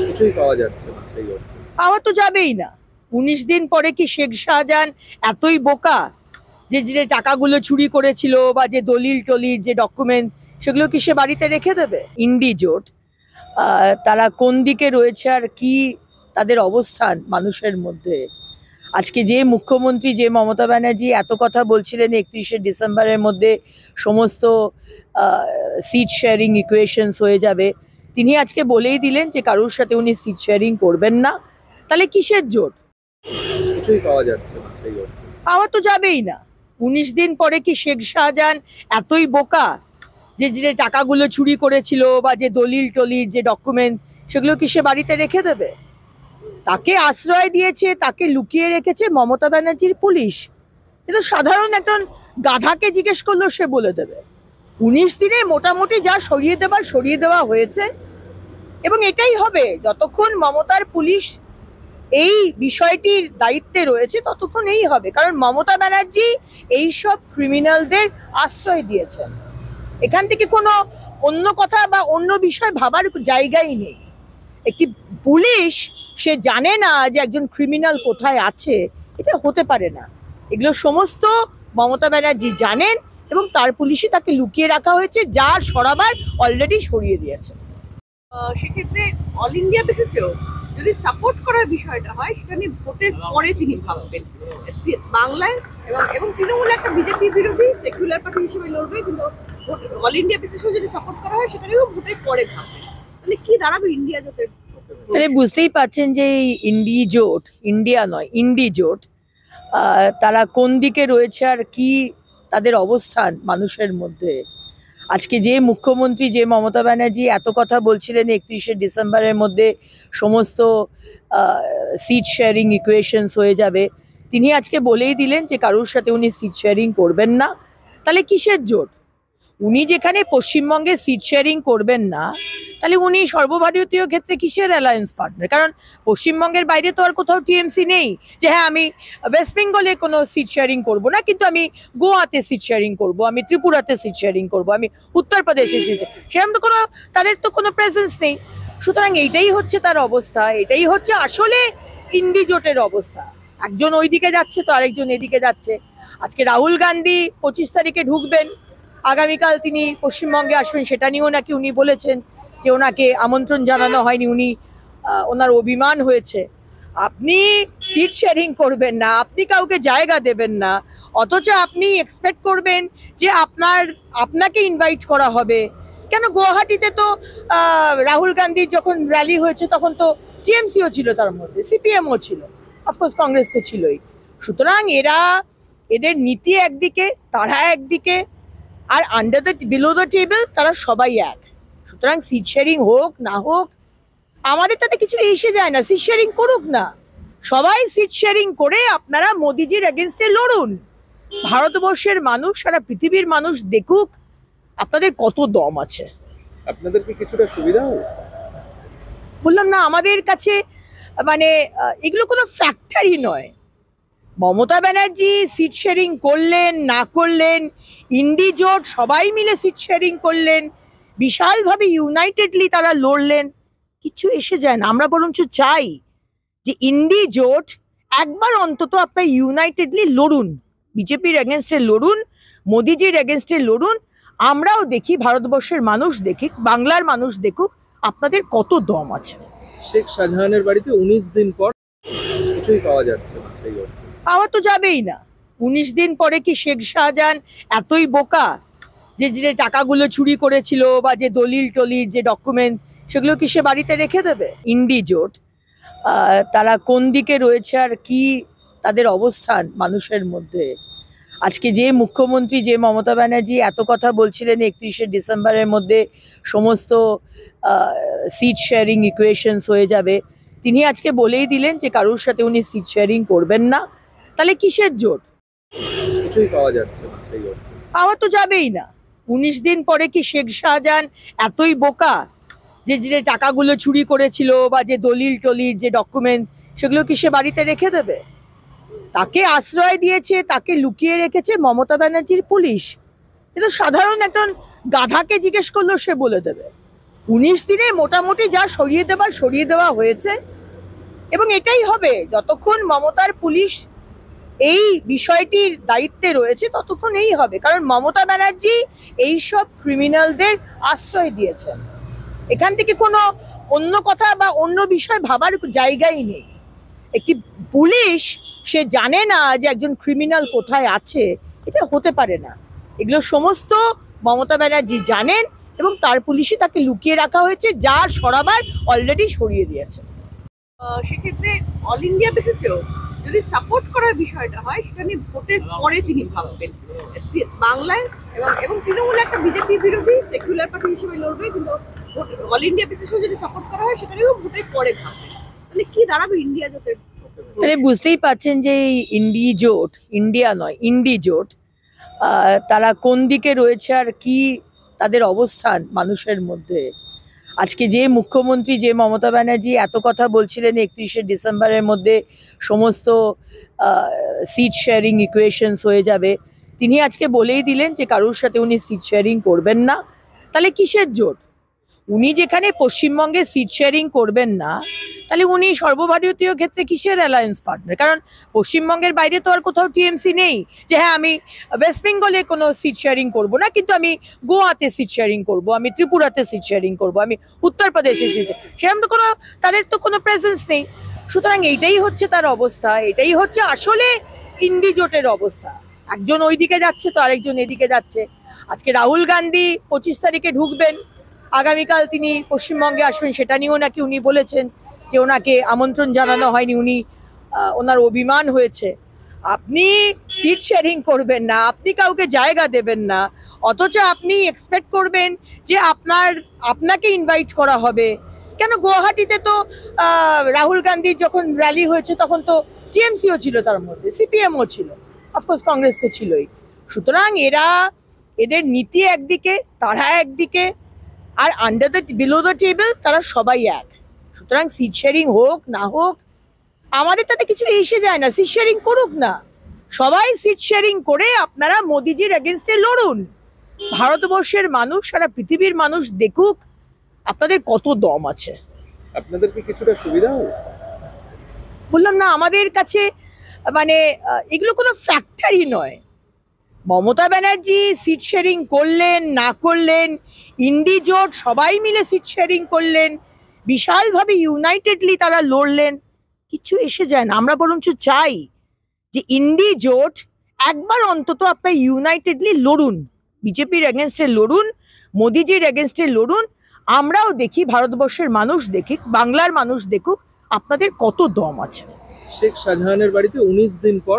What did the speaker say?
কিছুই পাওয়া যাচ্ছে না সেই অর্থে। পাওয়া তো যাবেই না। 19 দিন পরে কি শেখ শাহজাহান এতই বোকা যে যে টাকাগুলো চুরি করেছিল বা যে দলিল টলির যে ডকুমেন্ট সেগুলো কি সে বাড়িতে রেখে দেবে? ইন্ডি জোট তারা কোন দিকে রয়েছে আর কি তাদের অবস্থান মানুষের মধ্যে। আজকে যে মুখ্যমন্ত্রী যে মমতা ব্যানার্জি এত কথা বলছিলেন 31শে ডিসেম্বরের মধ্যে সমস্ত সিট শেয়ারিং ইকুয়েশনস হয়ে যাবে, তিনি আজকে বলেই দিলেন যে কারোর সাথে উনি সিট শেয়ারিং করবেন না। তাহলে কিসের জোট? কিছুই পাওয়া যাচ্ছে না সেই অর্থে। পাওয়া তো যাবেই না। 19 দিন পরে কি শেখ শাহজাহান এতই বোকা যে যে টাকাগুলো চুরি করেছিল বা যে দলিল টলির যে ডকুমেন্ট সেগুলো কি সে বাড়িতে রেখে দেবে? তাকে আশ্রয় দিয়েছে, তাকে লুকিয়ে রেখেছে মমতা ব্যানার্জির পুলিশ। কিন্তু সাধারণ একজন গাধাকে জিজ্ঞেস করলেও সে বলে দেবে। 19 দিনে মোটামুটি যা সরিয়ে দেওয়া হয়েছে, এবং এটাই হবে যতক্ষণ মমতার পুলিশ এই বিষয়টির দায়িত্বে রয়েছে ততক্ষণ এই হবে, কারণ মমতা ব্যানার্জি এইসব ক্রিমিনালদের আশ্রয় দিয়েছেন। এখান থেকে কোনো অন্য কথা বা অন্য বিষয় ভাবার জায়গাই নেই। একটি পুলিশ সে জানে না যে একজন ক্রিমিনাল কোথায় আছে, এটা হতে পারে না। এগুলো সমস্ত মমতা ব্যানার্জি জানেন এবং তার পুলিশই তাকে লুকিয়ে রাখা হয়েছে, যার সরাবার অলরেডি সরিয়ে দিয়েছে। সেক্ষেত্রে অল ইন্ডিয়া বেসিসেও যদি সাপোর্ট করার বিষয়টা হয় সেটা নিয়ে ভোটের পরে তিনি ভাববেন। বাংলায় এবং তৃণমূল একটা বিজেপি বিরোধী সেকুলার পার্টি হিসেবে লড়বে, কিন্তু অল ইন্ডিয়া বেসিসেও যদি সাপোর্ট করা হয় সেটা নিয়েও ভোটের পরে ভাববেন। তাহলে কি দাঁড়াবে ইন্ডিয়া জোটের? তাহলে বুঝতেই পারছেন যে এই ইন্ডি জোট, ইন্ডিয়া নয় ইন্ডি জোট, তারা কোন দিকে রয়েছে আর কি তাদের অবস্থান মানুষের মধ্যে। আজকে যে মুখ্যমন্ত্রী যে মমতা ব্যানার্জি এত কথা বলছিলেন 31শে ডিসেম্বরের মধ্যে সমস্ত সিট শেয়ারিং ইকুয়েশনস হয়ে যাবে, তিনি আজকে বলেই দিলেন যে কারোর সাথে উনি সিট শেয়ারিং করবেন না। তাহলে কিসের জোট? উনি যেখানে পশ্চিমবঙ্গে সিট শেয়ারিং করবেন না, তাহলে উনি সর্বভারতীয় ক্ষেত্রে কিসের অ্যালায়েন্স পার্টনার? কারণ পশ্চিমবঙ্গের বাইরে তো আর কোথাও টিএমসি নেই যে হ্যাঁ আমি ওয়েস্ট বেঙ্গলে কোনো সিট শেয়ারিং করবো না, কিন্তু আমি গোয়াতে সিট শেয়ারিং করবো, আমি ত্রিপুরাতে সিট শেয়ারিং করবো, আমি উত্তরপ্রদেশে সিট, সেরকম তো কোনো তাদের তো কোনো প্রেজেন্স নেই। সুতরাং এইটাই হচ্ছে তার অবস্থা, এটাই হচ্ছে আসলে ইন্ডি জোটের অবস্থা। একজন ওইদিকে যাচ্ছে তো আরেকজন এদিকে যাচ্ছে। আজকে রাহুল গান্ধী 25 তারিখে ঢুকবেন, আগামীকাল তিনি পশ্চিমবঙ্গে আসবেন, সেটা নিয়েও নাকি উনি বলেছেন যে ওনাকে আমন্ত্রণ জানানো হয়নি, ওনার অভিমান হয়েছে। আপনি সিট শেয়ারিং করবেন না, আপনি কাউকে জায়গা দেবেন না, অথচ আপনি এক্সপেক্ট করবেন যে আপনাকে ইনভাইট করা হবে। কেন গুয়াহাটিতে তো রাহুল গান্ধীর যখন র্যালি হয়েছে তখন তো টিএমসিও ছিল, তার মধ্যে সিপিএমও ছিল, অফকোর্স কংগ্রেস তো ছিলই। সুতরাং এদের নীতি একদিকে, তারা একদিকে, আর under the below the table তারা সবাই এক। সুতরাং সিট শেয়ারিং হোক না হোক আমাদের তাতে কিছু এসে যায় না, সিট শেয়ারিং করুক না, সবাই সিট শেয়ারিং করে আপনারা মোদিজির এগেনস্টে লড়ুন। ভারতবর্ষের মানুষ, সারা পৃথিবীর মানুষ দেখুক আপনাদের কত দম আছে। আপনাদের কি কিছুটা সুবিধা হবে? বললাম না, আমাদের কাছে মানে এগুলো কোনো ফ্যাক্টরই নয়। মমতা ব্যানার্জি সিট শেয়ারিং করলেন না করলেন, ইন্ডি জোট সবাই মিলে সিট শেয়ারিং করলেন, বিশালভাবে ইউনাইটেডলি তারা লড়লেন, কিছু এসে যায় না। আমরা বরঞ্চ চাই যে ইন্ডি জোট একবার অন্তত আপনার ইউনাইটেডলি লড়ুন, বিজেপির এগেনস্টে লড়ুন, মোদিজির এগেনস্টে লড়ুন। আমরাও দেখি, ভারতবর্ষের মানুষ দেখুক, বাংলার মানুষ দেখুক আপনাদের কত দম আছে। শেখ শাহজাহানের বাড়িতে 19 দিন পর কিছুই পাওয়া যাচ্ছে না সেই অর্থে। পাওয়া তো যাবেই না। 19 দিন পরে কি শেখ শাহজাহান এতই বোকা যে যে টাকাগুলো চুরি করেছিল বা যে দলিল টলির যে ডকুমেন্ট সেগুলো কি সে বাড়িতে রেখে দেবে? ইন্ডি জোট তারা কোন দিকে রয়েছে আর কি তাদের অবস্থান মানুষের মধ্যে। আজকে যে মুখ্যমন্ত্রী যে মমতা ব্যানার্জি এত কথা বলছিলেন 31শে ডিসেম্বরের মধ্যে সমস্ত সিট শেয়ারিং ইকুয়েশনস হয়ে যাবে, তিনি আজকে বলেই দিলেন যে কারোর সাথে উনি সিট শেয়ারিং করবেন না। তাহলে কিসের জোট? কিছুই পাওয়া যাচ্ছে না সেই অর্থে। পাওয়া তো যাবেই না। 19 দিন পরে কি শেখ শাহজাহান এতই বোকা যে যে টাকাগুলো চুরি করেছিল বা যে দলিল টলির যে ডকুমেন্ট সেগুলো কি সে বাড়িতে রেখে দেবে? তাকে আশ্রয় দিয়েছে, তাকে লুকিয়ে রেখেছে মমতা ব্যানার্জির পুলিশ। কিন্তু সাধারণ একজন গাধাকে জিজ্ঞেস করলেও সে বলে দেবে। 19 দিনে মোটামুটি যা সরিয়ে দেওয়া হয়েছে এবং এটাই হবে যতক্ষণ মমতার পুলিশ এই বিষয়টির দায়িত্বে রয়েছে ততক্ষণ এই হবে, কারণ মমতা ব্যানার্জি এইসব ক্রিমিনালদের আশ্রয় দিয়েছেন। এখান থেকে কোনো অন্য কথা বা অন্য বিষয় ভাবার জায়গাই নেই। একটি পুলিশ সে জানে না যে একজন ক্রিমিনাল কোথায় আছে, এটা হতে পারে না। এগুলো সমস্ত মমতা ব্যানার্জি জানেন এবং তার পুলিশে তাকে লুকিয়ে রাখা হয়েছে, যার সরাবার অলরেডি সরিয়ে দিয়েছে। সেক্ষেত্রে অল ইন্ডিয়া বেসিসেও যদি সাপোর্ট করার বিষয়টা হয় সেখানে ভোটের পরে তিনি ভাববেন বাংলায় এবং তৃণমূল একটা বিজেপি বিরোধী সেকুলার পার্টি হিসেবে লড়বে, কিন্তু অল ইন্ডিয়া বেসিসেও যদি সাপোর্ট করা হয় সেখানেও ভোটের পরে ভাববেন। তাহলে কি দাঁড়াবে ইন্ডিয়া জোটের? তাহলে বুঝতেই পারছেন যে এই ইন্ডি জোট তারা কোন দিকে রয়েছে আর কি তাদের অবস্থান মানুষের মধ্যে। আজকে যে মুখ্যমন্ত্রী যে মমতা ব্যানার্জি এত কথা বলছিলেন 31শে ডিসেম্বরের মধ্যে সমস্ত সিট শেয়ারিং ইকুয়েশনস হয়ে যাবে, তিনি আজকে বলেই দিলেন যে কারোর সাথে উনি সিট শেয়ারিং করবেন না। তাহলে কিসের জোট? উনি যেখানে পশ্চিমবঙ্গে সিট শেয়ারিং করবেন না, তাহলে উনি সর্বভারতীয় ক্ষেত্রে কিসের অ্যালায়েন্স পার্টনার? কারণ পশ্চিমবঙ্গের বাইরে তো আর কোথাও টিএমসি নেই যে হ্যাঁ আমি ওয়েস্ট বেঙ্গলে কোনো সিট শেয়ারিং করবো না, কিন্তু আমি গোয়াতে সিট শেয়ারিং করবো, আমি ত্রিপুরাতে সিট শেয়ারিং করবো, আমি উত্তরপ্রদেশে সেরকম তো তাদের তো কোনো প্রেজেন্স নেই। সুতরাং এইটাই হচ্ছে তার অবস্থা, এটাই হচ্ছে আসলে ইন্ডি জোটের অবস্থা। একজন ওইদিকে যাচ্ছে তো আরেকজন এদিকে যাচ্ছে। আজকে রাহুল গান্ধী 25 তারিখে ঢুকবেন, আগামীকাল তিনি পশ্চিমবঙ্গে আসবেন, সেটা নিয়েও নাকি উনি বলেছেন যে ওনাকে আমন্ত্রণ জানানো হয়নি, ওনার অভিমান হয়েছে। আপনি সিট শেয়ারিং করবেন না, আপনি কাউকে জায়গা দেবেন না, অথচ আপনি এক্সপেক্ট করবেন যে আপনাকে ইনভাইট করা হবে। কেন গুয়াহাটিতে তো রাহুল গান্ধীর যখন র্যালি হয়েছে তখন তো টিএমসিও ছিল, তার মধ্যে সিপিএমও ছিল, অফকোর্স কংগ্রেস তো ছিলই। সুতরাং এদের নীতি একদিকে, তারা একদিকে, আর বিলো দ্য টেবিল তারা সবাই এক। সুতরাং সিট শেয়ারিং হোক না হোক আমাদের তাতে কিছু এসে যায় না, সিট শেয়ারিং করুক না, সবাই সিট শেয়ারিং করে আপনারা মোদিজির এগেনস্টে লড়ুন। ভারতবর্ষের মানুষ, সারা পৃথিবীর মানুষ দেখুক আপনাদের কত দম আছে। আপনাদের কি কিছুটা সুবিধা হবে? বললাম না, আমাদের কাছে মানে এগুলো কোনো ফ্যাক্টরই নয়। মমতা ব্যানার্জি সিট শেয়ারিং করলেন না করলেন, ইন্ডি জোট সবাই মিলে সিট শেয়ারিং করলেন, বিশালভাবে ইউনাইটেডলি তারা লড়লেন, কিছু এসে যায় না। আমরা বরঞ্চ চাই যে ইন্ডি জোট একবার অন্তত আপনার ইউনাইটেডলি লড়ুন, বিজেপির এগেনস্টে লড়ুন, মোদিজির এগেনস্টে লড়ুন। আমরাও দেখি, ভারতবর্ষের মানুষ দেখুক, বাংলার মানুষ দেখুক আপনাদের কত দম আছে। শেখ শাহজাহানের বাড়িতে 19 দিন পর